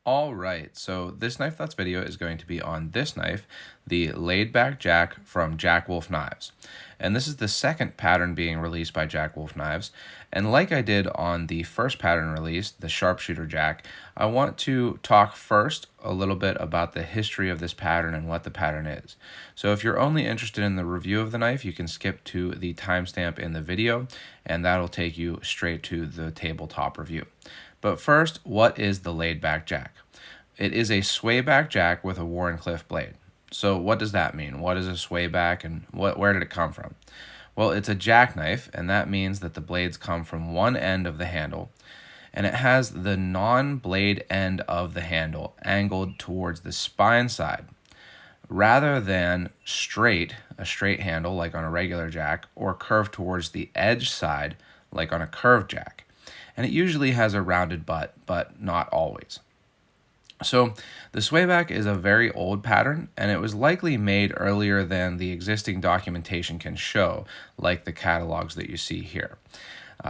All right, so this Knife Thoughts video is going to be on this knife, the Laid Back Jack from Jack Wolf Knives. And this is the second pattern being released by Jack Wolf Knives. And like I did on the first pattern release, the Sharpshooter Jack, I want to talk first a little bit about the history of this pattern and what the pattern is. So if you're only interested in the review of the knife, you can skip to the timestamp in the video, and that'll take you straight to the tabletop review. But first, what is the Laid Back Jack? It is a sway back jack with a Wharncliffe blade. So what does that mean? What is a sway back and where did it come from? Well, it's a jackknife, and that means that the blades come from one end of the handle, and it has the non-blade end of the handle angled towards the spine side, rather than a straight handle like on a regular jack, or curved towards the edge side like on a curved jack. And it usually has a rounded butt, but not always. So the swayback is a very old pattern, and it was likely made earlier than the existing documentation can show, like the catalogs that you see here,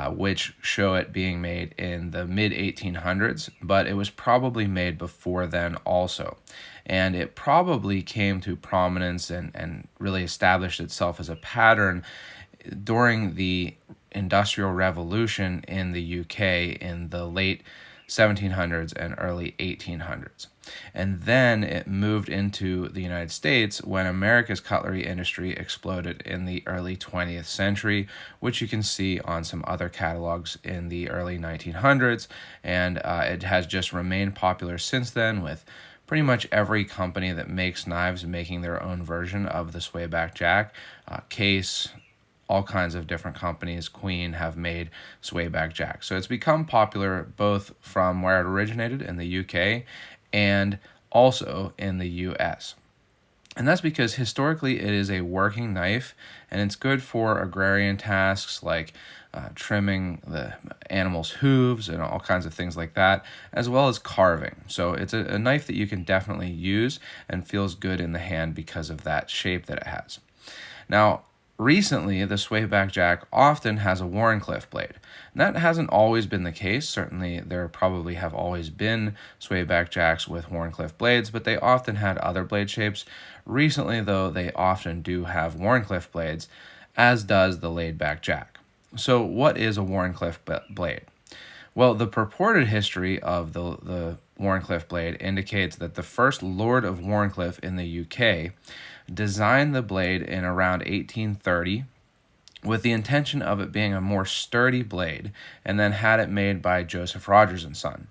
which show it being made in the mid-1800s, but it was probably made before then also. And it probably came to prominence and really established itself as a pattern during the Industrial Revolution in the UK in the late 1700s and early 1800s. And then it moved into the United States when America's cutlery industry exploded in the early 20th century, which you can see on some other catalogs in the early 1900s. And it has just remained popular since then, with pretty much every company that makes knives making their own version of the swayback jack. Case, all kinds of different companies, Queen, have made swayback jacks. So it's become popular both from where it originated in the UK and also in the US. And that's because historically it is a working knife, and it's good for agrarian tasks like trimming the animal's hooves and all kinds of things like that, as well as carving. So it's a knife that you can definitely use and feels good in the hand because of that shape that it has. Now, recently, the swayback jack often has a Wharncliffe blade. And that hasn't always been the case. Certainly, there probably have always been swayback jacks with Wharncliffe blades, but they often had other blade shapes. Recently, though, they often do have Wharncliffe blades, as does the laid back jack. So what is a Wharncliffe blade? Well, the purported history of the Wharncliffe blade indicates that the first Lord of Wharncliffe in the UK designed the blade in around 1830 with the intention of it being a more sturdy blade, and then had it made by Joseph Rogers and Son.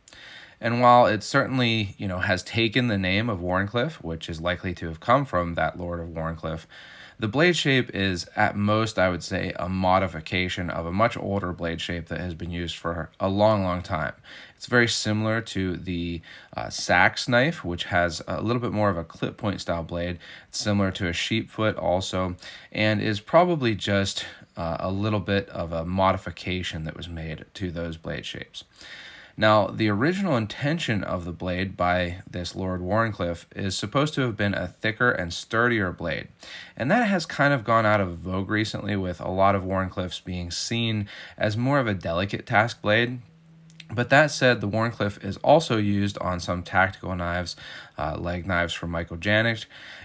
And while it certainly, has taken the name of Wharncliffe, which is likely to have come from that Lord of Wharncliffe, the blade shape is, at most, I would say, a modification of a much older blade shape that has been used for a long, long time. It's very similar to the Sachs knife, which has a little bit more of a clip point style blade. It's similar to a sheepfoot also, and is probably just a little bit of a modification that was made to those blade shapes. Now, the original intention of the blade by this Lord Wharncliffe is supposed to have been a thicker and sturdier blade, and that has kind of gone out of vogue recently, with a lot of Wharncliffes being seen as more of a delicate task blade. But that said, the Wharncliffe is also used on some tactical knives, like knives from Michael Janik,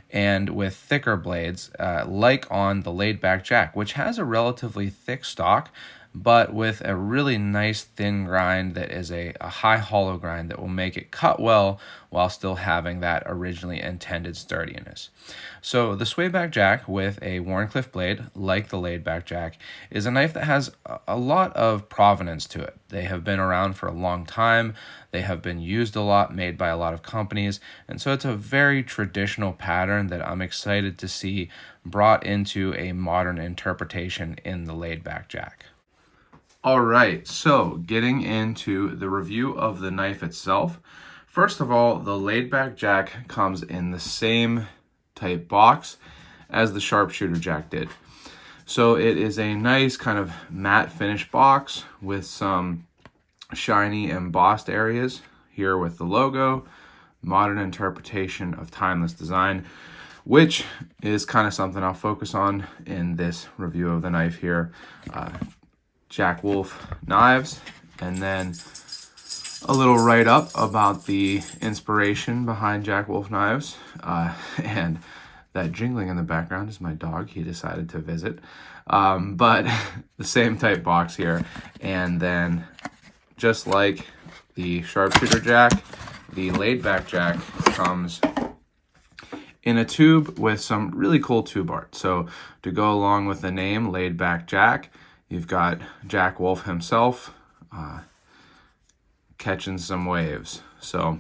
and with thicker blades, like on the laid back jack, which has a relatively thick stock, but with a really nice thin grind that is a high hollow grind that will make it cut well while still having that originally intended sturdiness. So the swayback jack with a Wharncliffe blade, like the laid back jack, is a knife that has a lot of provenance to it. They have been around for a long time. They have been used a lot, made by a lot of companies, and so it's a very traditional pattern that I'm excited to see brought into a modern interpretation in the laid back jack. All right, so getting into the review of the knife itself. First of all, the laid back jack comes in the same type box as the sharpshooter jack did. So it is a nice kind of matte finish box with some shiny embossed areas here with the logo, modern interpretation of timeless design, which is kind of something I'll focus on in this review of the knife here. Jack Wolf knives, and then a little write-up about the inspiration behind Jack Wolf knives, and that jingling in the background is my dog. He decided to visit, but the same type box here, and then just like the sharpshooter jack, the laid back jack comes in a tube with some really cool tube art. So to go along with the name laid back jack, you've got Jack Wolf himself catching some waves. So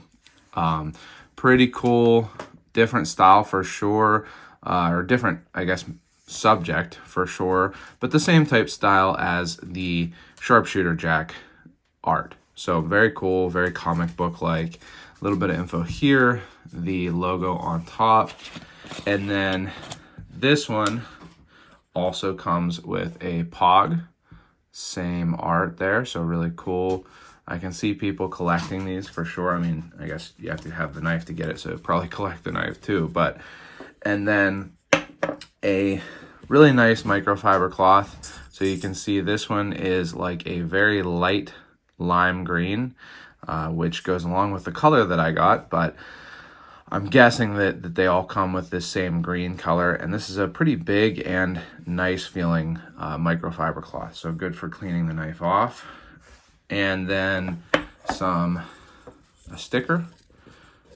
pretty cool, different style for sure, or different, I guess, subject for sure, but the same type style as the sharpshooter jack art. So very cool, very comic book like. A little bit of info here, the logo on top, and then this one also comes with a pog, same art there, so really cool. I can see people collecting these for sure. I mean, I guess you have to have the knife to get it, so probably collect the knife too. But and then a really nice microfiber cloth. So you can see this one is like a very light lime green, which goes along with the color that I got, but I'm guessing that they all come with this same green color, and this is a pretty big and nice feeling microfiber cloth, so good for cleaning the knife off. And then a sticker,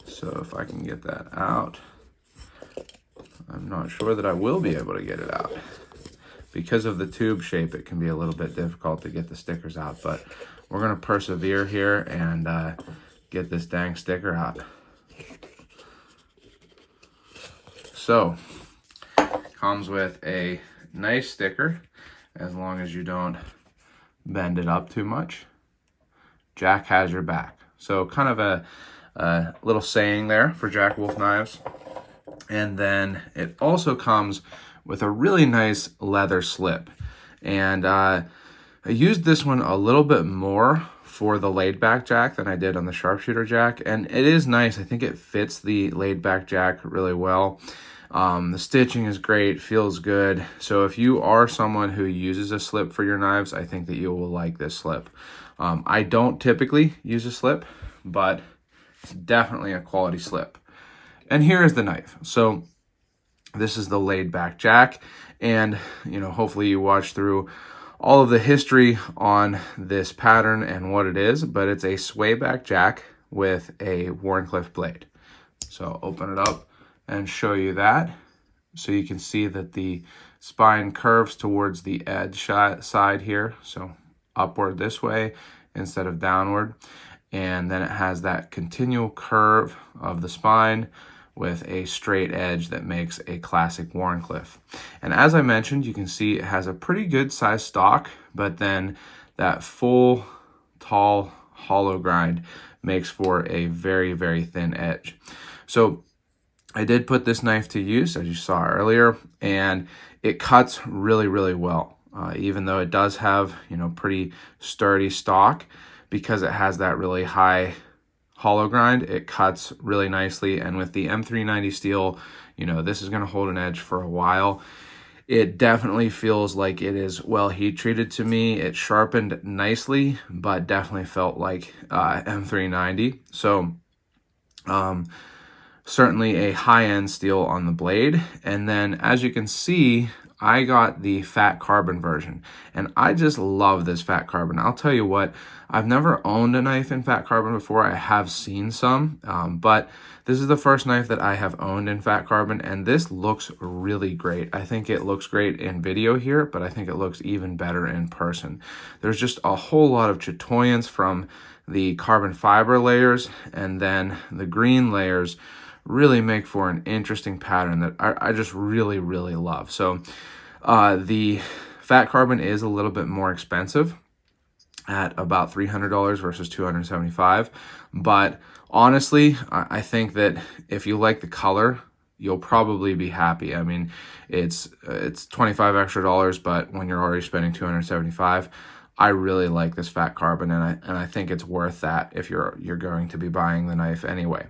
so if I can get that out, I'm not sure that I will be able to get it out. Because of the tube shape, it can be a little bit difficult to get the stickers out, but we're going to persevere here and get this dang sticker out. So, comes with a nice sticker, as long as you don't bend it up too much. Jack has your back. So kind of a little saying there for Jack Wolf knives. And then it also comes with a really nice leather slip. And I used this one a little bit more for the laid back jack than I did on the sharpshooter jack. And it is nice. I think it fits the laid back jack really well. The stitching is great, feels good. So if you are someone who uses a slip for your knives, I think that you will like this slip. I don't typically use a slip, but it's definitely a quality slip. And here is the knife. So this is the laid back jack, and hopefully you watch through all of the history on this pattern and what it is, but it's a sway back jack with a Wharncliffe blade. So I'll open it up and show you that. So you can see that the spine curves towards the edge side here, so upward this way instead of downward. And then it has that continual curve of the spine with a straight edge that makes a classic Wharncliffe. And as I mentioned, you can see it has a pretty good size stock, but then that full, tall, hollow grind makes for a very, very thin edge. So I did put this knife to use, as you saw earlier, and it cuts really, really well. Even though it does have, pretty sturdy stock, because it has that really high hollow grind, it cuts really nicely. And with the M390 steel, this is going to hold an edge for a while. It definitely feels like it is well heat treated to me. It sharpened nicely, but definitely felt like M390. So certainly a high-end steel on the blade. And then as you can see, I got the fat carbon version, and I just love this fat carbon. I'll tell you what, I've never owned a knife in fat carbon before. I have seen some, but this is the first knife that I have owned in fat carbon, and this looks really great. I think it looks great in video here, but I think it looks even better in person. There's just a whole lot of chatoyance from the carbon fiber layers, and then the green layers really make for an interesting pattern that I just really, really love. So the fat carbon is a little bit more expensive at about $300 versus $275. But honestly, I think that if you like the color, you'll probably be happy. I mean, it's $25 extra, but when you're already spending $275, I really like this fat carbon, and I think it's worth that if you're going to be buying the knife anyway.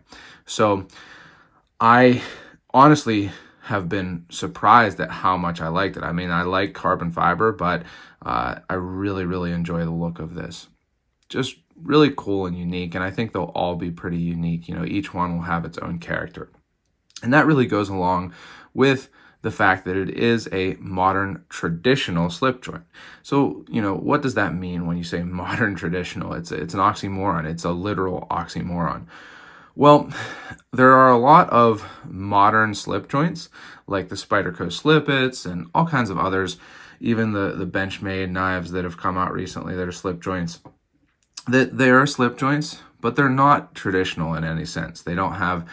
So I honestly have been surprised at how much I liked it. I mean, I like carbon fiber, but I really, really enjoy the look of this. Just really cool and unique, and I think they'll all be pretty unique. You know, each one will have its own character. And that really goes along with the fact that it is a modern traditional slip joint. So, you know, what does that mean when you say modern traditional? It's an oxymoron. It's a literal oxymoron. Well, there are a lot of modern slip joints, like the Spyderco Slip-Its and all kinds of others, even the Benchmade knives that have come out recently that are slip joints. That they are slip joints, but they're not traditional in any sense. They don't have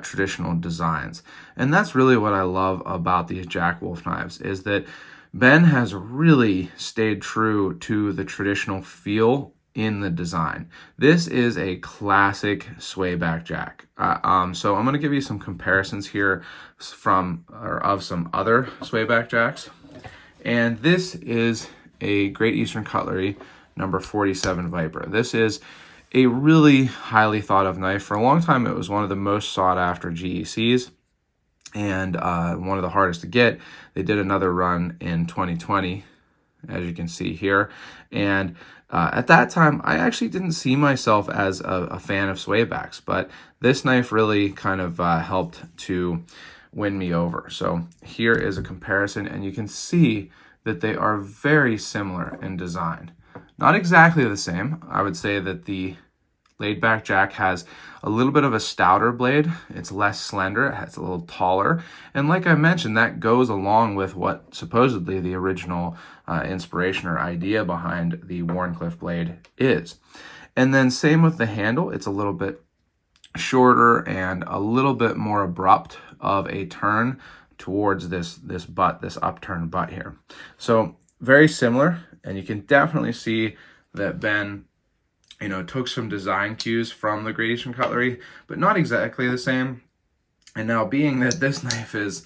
traditional designs. And that's really what I love about these Jack Wolf knives, is that Ben has really stayed true to the traditional feel in the design. This is a classic swayback jack. So I'm going to give you some comparisons here of some other swayback jacks. And this is a Great Eastern Cutlery number 47 Viper. This is a really highly thought of knife. For a long time, it was one of the most sought after GECs and one of the hardest to get. They did another run in 2020, as you can see here. And at that time, I actually didn't see myself as a fan of swaybacks, but this knife really kind of helped to win me over. So here is a comparison, and you can see that they are very similar in design. Not exactly the same. I would say that the laid back jack has a little bit of a stouter blade. It's less slender, it's a little taller. And like I mentioned, that goes along with what supposedly the original inspiration or idea behind the Wharncliffe blade is. And then same with the handle. It's a little bit shorter and a little bit more abrupt of a turn towards this upturned butt here. So very similar, and you can definitely see that Ben, you know, took some design cues from the Great Eastern Cutlery, but not exactly the same. And now, being that this knife is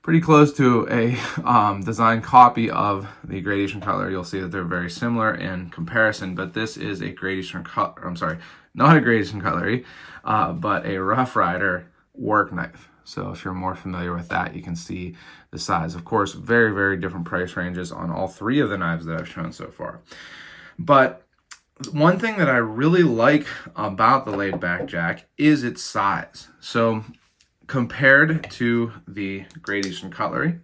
pretty close to a design copy of the Great Eastern Cutlery, you'll see that they're very similar in comparison. But this is a Great Eastern not a Great Eastern Cutlery, but a Rough Rider work knife. So if you're more familiar with that, you can see the size. Of course, very, very different price ranges on all three of the knives that I've shown so far. But one thing that I really like about the laid back jack is its size. So compared to the Great Eastern Cutlery,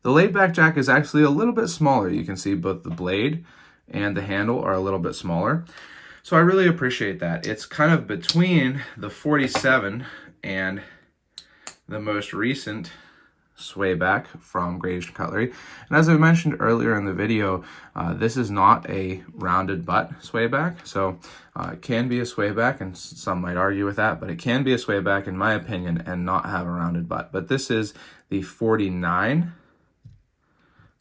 the laid back jack is actually a little bit smaller. You can see both the blade and the handle are a little bit smaller. So I really appreciate that. It's kind of between the 47 and the most recent swayback from Great Eastern Cutlery. And as I mentioned earlier in the video, this is not a rounded butt swayback. So it can be a swayback, and some might argue with that, but it can be a swayback in my opinion and not have a rounded butt. But this is the 49.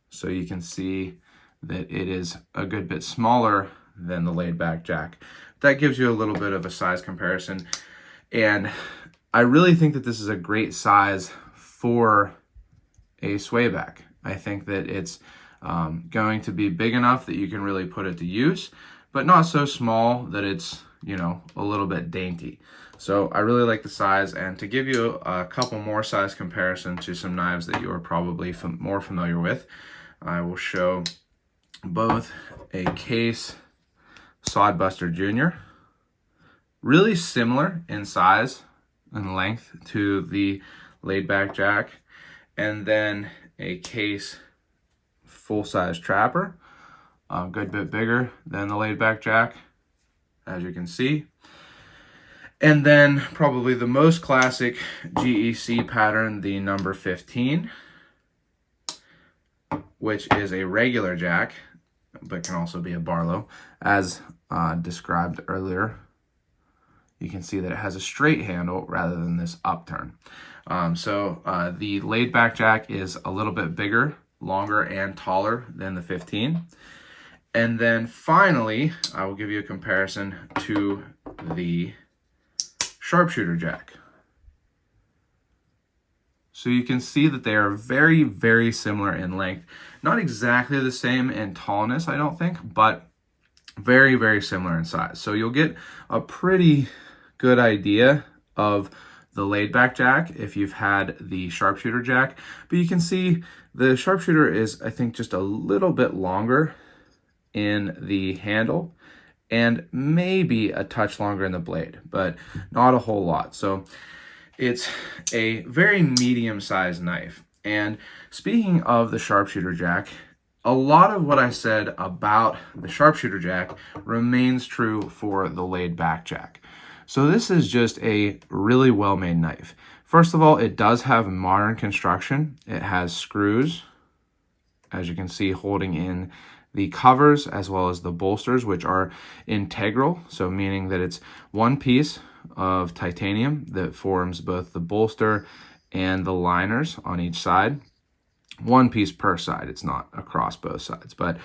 So you can see that it is a good bit smaller than the laid back jack. That gives you a little bit of a size comparison. And I really think that this is a great size for a swayback. I think that it's going to be big enough that you can really put it to use, but not so small that it's, you know, a little bit dainty. So I really like the size. And to give you a couple more size comparison to some knives that you are probably more familiar with, I will show both a Case Sodbuster Jr., really similar in size and length to the laid back jack, and then a Case full-size Trapper, a good bit bigger than the laid back jack, as you can see. And then probably the most classic GEC pattern, the number 15, which is a regular jack, but can also be a Barlow, as described earlier. You can see that it has a straight handle rather than this upturn. So the laid back jack is a little bit bigger, longer, and taller than the 15. And then finally, I will give you a comparison to the sharpshooter jack. So you can see that they are very, very similar in length. Not exactly the same in tallness, I don't think, but very, very similar in size. So you'll get a pretty good idea of the laid back jack if you've had the sharpshooter jack. But you can see the sharpshooter is, I think, just a little bit longer in the handle and maybe a touch longer in the blade, but not a whole lot. So it's a very medium-sized knife. And speaking of the sharpshooter jack, a lot of what I said about the sharpshooter jack remains true for the laid back jack. So this is just a really well-made knife. First of all, it does have modern construction. It has screws, as you can see, holding in the covers as well as the bolsters, which are integral, so meaning that it's one piece of titanium that forms both the bolster and the liners on each side. One piece per side. It's not across both sides, but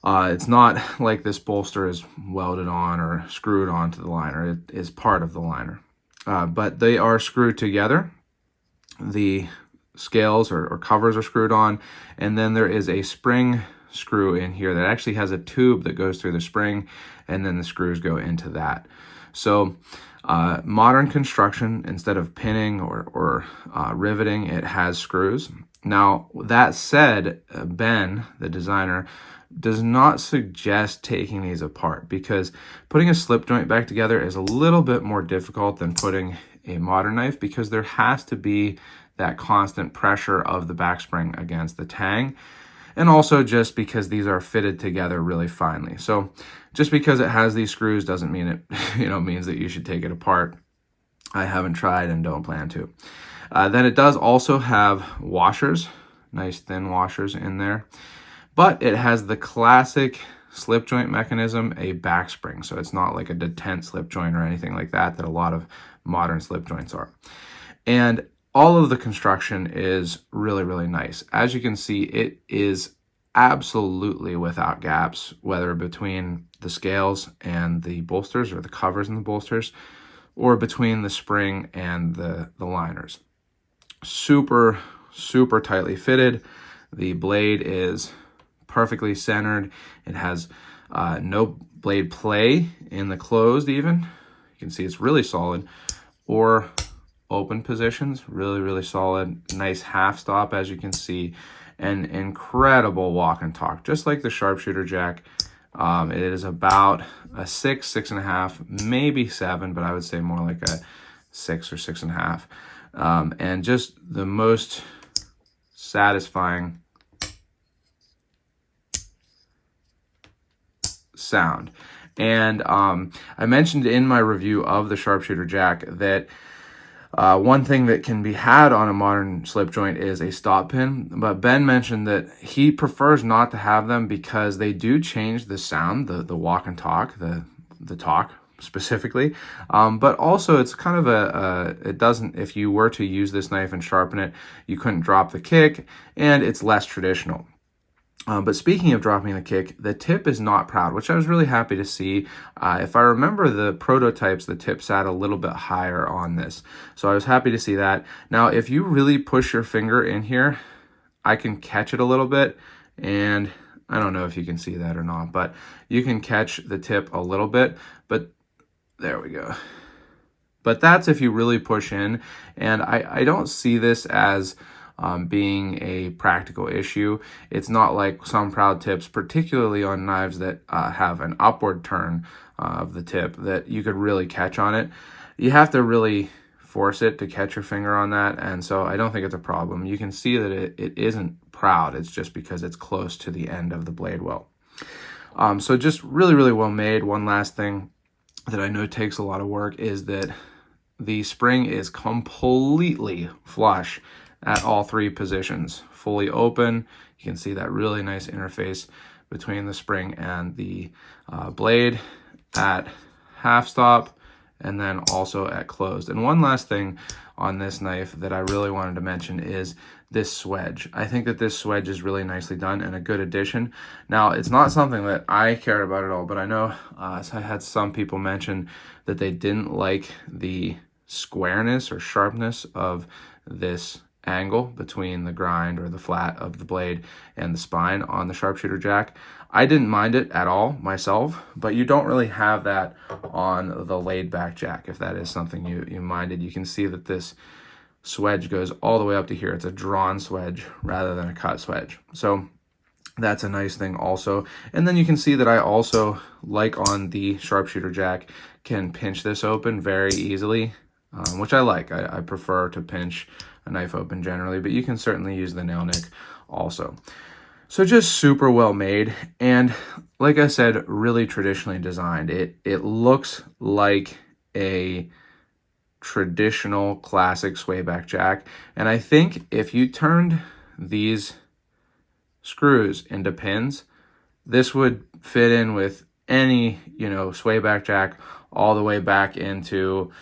it's not like this bolster is welded on or screwed onto the liner. It is part of the liner. But they are screwed together. The scales or covers are screwed on, and then there is a spring screw in here that actually has a tube that goes through the spring, and then the screws go into that. So modern construction, instead of pinning or riveting, it has screws. Now, that said, Ben, the designer, does not suggest taking these apart, because putting a slip joint back together is a little bit more difficult than putting a modern knife, because there has to be that constant pressure of the back spring against the tang, and also just because these are fitted together really finely. So just because it has these screws doesn't mean it means that you should take it apart. I haven't tried and don't plan to. Then it does also have washers, nice thin washers in there. But it has the classic slip joint mechanism, a back spring. So it's not like a detent slip joint or anything like that a lot of modern slip joints are. And all of the construction is really, really nice. As you can see, it is absolutely without gaps, whether between the scales and the bolsters, or the covers and the bolsters, or between the spring and the liners. Super, super tightly fitted. The blade is perfectly centered. It has no blade play in the closed even. You can see it's really solid. Or open positions, really, really solid. Nice half stop, as you can see. And incredible walk and talk, just like the sharpshooter jack. It is about a 6, 6.5, maybe 7, but I would say more like a 6 or 6.5. And just the most satisfying sound. And I mentioned in my review of the sharpshooter jack that one thing that can be had on a modern slip joint is a stop pin, but Ben mentioned that he prefers not to have them because they do change the sound, the walk and talk, the talk specifically, but also it's kind of it doesn't, if you were to use this knife and sharpen it, you couldn't drop the kick, and it's less traditional. But speaking of dropping the kick, the tip is not proud, which I was really happy to see. If I remember the prototypes, the tip sat a little bit higher on this. So I was happy to see that. Now, if you really push your finger in here, I can catch it a little bit. And I don't know if you can see that or not, but you can catch the tip a little bit. But there we go. But that's if you really push in. And I don't see this as being a practical issue. It's not like some proud tips, particularly on knives that have an upward turn of the tip, that you could really catch on it. You have to really force it to catch your finger on that, and so I don't think it's a problem. You can see that it isn't proud. It's just because it's close to the end of the blade well. So just really, really well made. One last thing that I know takes a lot of work is that the spring is completely flush at all 3 positions, fully open. You can see that really nice interface between the spring and the blade at half stop, and then also at closed. And one last thing on this knife that I really wanted to mention is this swedge. I think that this swedge is really nicely done and a good addition. Now, it's not something that I cared about at all, but I know I had some people mention that they didn't like the squareness or sharpness of this angle between the grind or the flat of the blade and the spine on the sharpshooter jack. I didn't mind it at all myself, but you don't really have that on the laid back jack. If that is something you minded, you can see that this swedge goes all the way up to here. It's a drawn swedge rather than a cut swedge. So That's a nice thing also. And then you can see that I also, like on the sharpshooter jack, can pinch this open very easily, which I like. I prefer to pinch a knife open generally, but you can certainly use the nail nick also. So just super well made, and like I said, really traditionally designed. It looks like a traditional classic swayback jack, and I think if you turned these screws into pins, this would fit in with any, swayback jack all the way back into,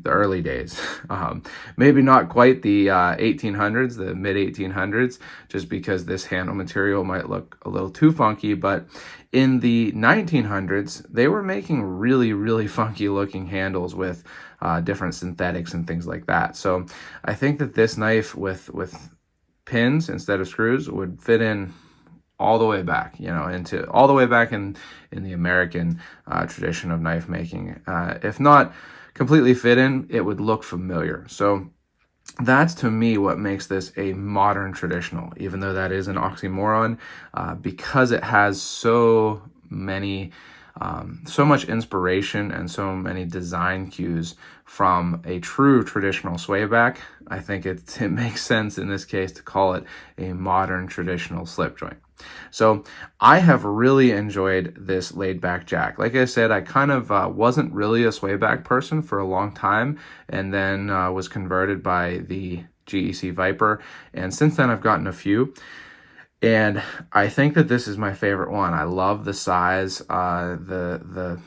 the early days. Maybe not quite the 1800s, the mid 1800s, just because this handle material might look a little too funky, but in the 1900s, they were making really, really funky looking handles with different synthetics and things like that. So I think that this knife with pins instead of screws would fit in all the way back, into all the way back in the American tradition of knife making. If not completely fit in, it would look familiar. So that's, to me, what makes this a modern traditional, even though that is an oxymoron, because it has so much inspiration and so many design cues from a true traditional swayback. I think it makes sense in this case to call it a modern traditional slip joint. So I have really enjoyed this laid back jack. Like I said, I kind of wasn't really a swayback person for a long time, and then was converted by the GEC Viper, and since then I've gotten a few. And I think that this is my favorite one. I love the size. The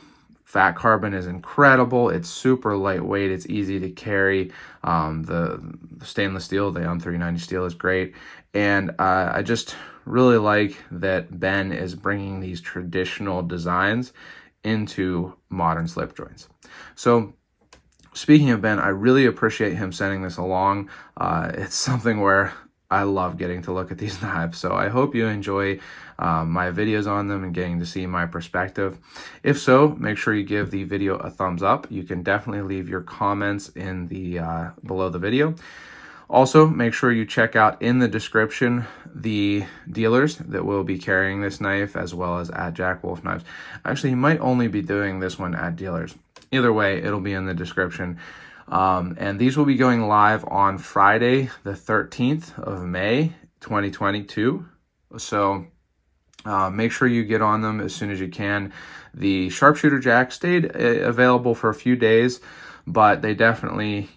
fat carbon is incredible. It's super lightweight. It's easy to carry. The stainless steel, the M390 steel, is great. And I just really like that Ben is bringing these traditional designs into modern slip joints. So speaking of Ben, I really appreciate him sending this along. It's something where I love getting to look at these knives, so I hope you enjoy my videos on them and getting to see my perspective. If so, make sure you give the video a thumbs up. You can definitely leave your comments in the below the video. Also, make sure you check out in the description the dealers that will be carrying this knife, as well as at Jack Wolf Knives. Actually, he might only be doing this one at dealers. Either way, it'll be in the description. And these will be going live on Friday, the 13th of May, 2022. So make sure you get on them as soon as you can. The sharpshooter jack stayed available for a few days, but they definitely,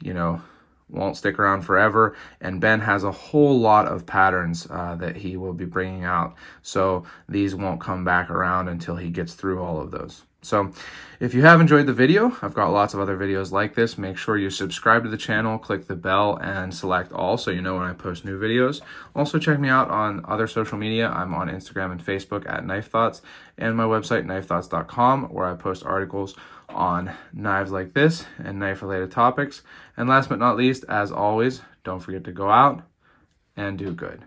won't stick around forever. And Ben has a whole lot of patterns that he will be bringing out. So these won't come back around until he gets through all of those. So if you have enjoyed the video, I've got lots of other videos like this. Make sure you subscribe to the channel, click the bell, and select all so you know when I post new videos. Also check me out on other social media. I'm on Instagram and Facebook at Knife Thoughts, and my website, knifethoughts.com, where I post articles on knives like this and knife-related topics. And last but not least, as always, don't forget to go out and do good.